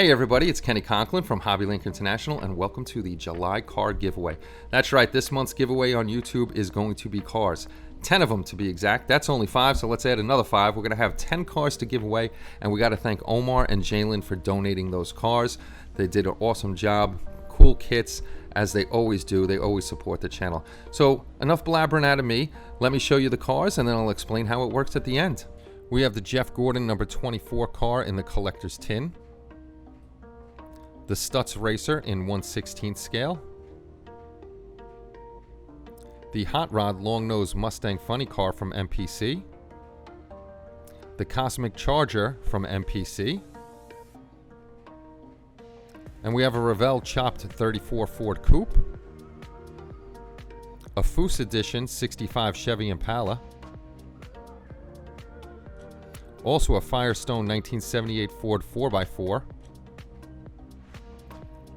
Hey everybody, it's Kenny Conklin from HobbyLink International and welcome to the July card giveaway. That's right, this month's giveaway on YouTube is going to be cars. 10 of them to be exact. That's only 5, so let's add another 5. We're going to have 10 cars to give away, and we got to thank Omar and Jalen for donating those cars. They did an awesome job. Cool kits, as they always do. They always support the channel. So enough blabbering out of me. Let me show you the cars and then I'll explain how it works at the end. We have the Jeff Gordon number 24 car in the collector's tin. The Stutz Racer in 1/16 scale. The Hot Rod Long Nose Mustang Funny Car from MPC. The Cosmic Charger from MPC. And we have a Revell Chopped 34 Ford Coupe. A Foose Edition 65 Chevy Impala. Also a Firestone 1978 Ford 4x4.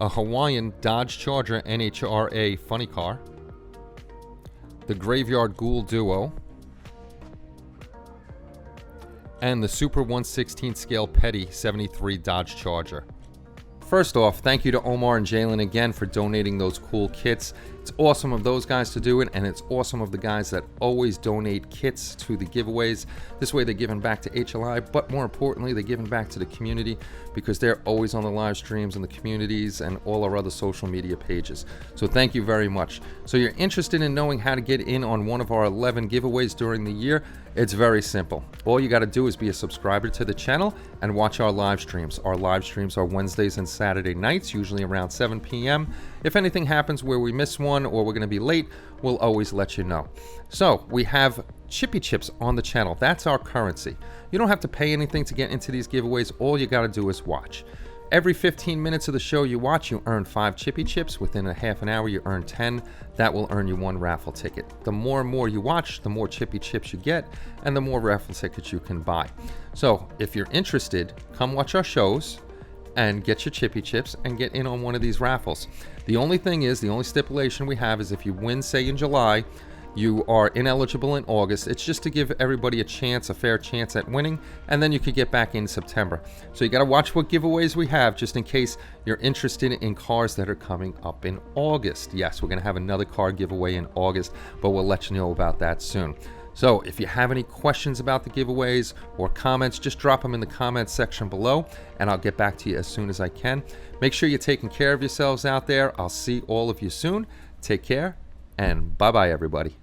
A Hawaiian Dodge Charger NHRA Funny Car. The Graveyard Ghoul Duo. And the Super 1/16 scale Petty 73 Dodge Charger. First off, thank you to Omar and Jalen again for donating those cool kits. It's awesome of those guys to do it, and it's awesome of the guys that always donate kits to the giveaways. This way they're giving back to HLI, but more importantly, they're giving back to the community because they're always on the live streams and the communities and all our other social media pages. So thank you very much. So you're interested in knowing how to get in on one of our 11 giveaways during the year? It's very simple. All you got to do is be a subscriber to the channel and watch our live streams. Our live streams are Wednesdays and Saturday nights, usually around 7 p.m. If anything happens where we miss one or we're going to be late, we'll always let you know. So we have Chippy Chips on the channel. That's our currency. You don't have to pay anything to get into these giveaways. All you got to do is watch. Every 15 minutes of the show you watch, you earn 5 Chippy Chips. Within a half an hour, you earn 10. That will earn you 1 raffle ticket. The more and more you watch, the more Chippy Chips you get, and the more raffle tickets you can buy. So if you're interested, come watch our shows and get your Chippy Chips and get in on one of these raffles. The only thing is, the only stipulation we have is if you win, say in July, you are ineligible in August. It's just to give everybody a chance, a fair chance at winning, and then you could get back in September. So you got to watch what giveaways we have just in case you're interested in cars that are coming up in August. Yes, we're going to have another car giveaway in August, but we'll let you know about that soon. So if you have any questions about the giveaways or comments, just drop them in the comments section below and I'll get back to you as soon as I can. Make sure you're taking care of yourselves out there. I'll see all of you soon. Take care and bye-bye everybody.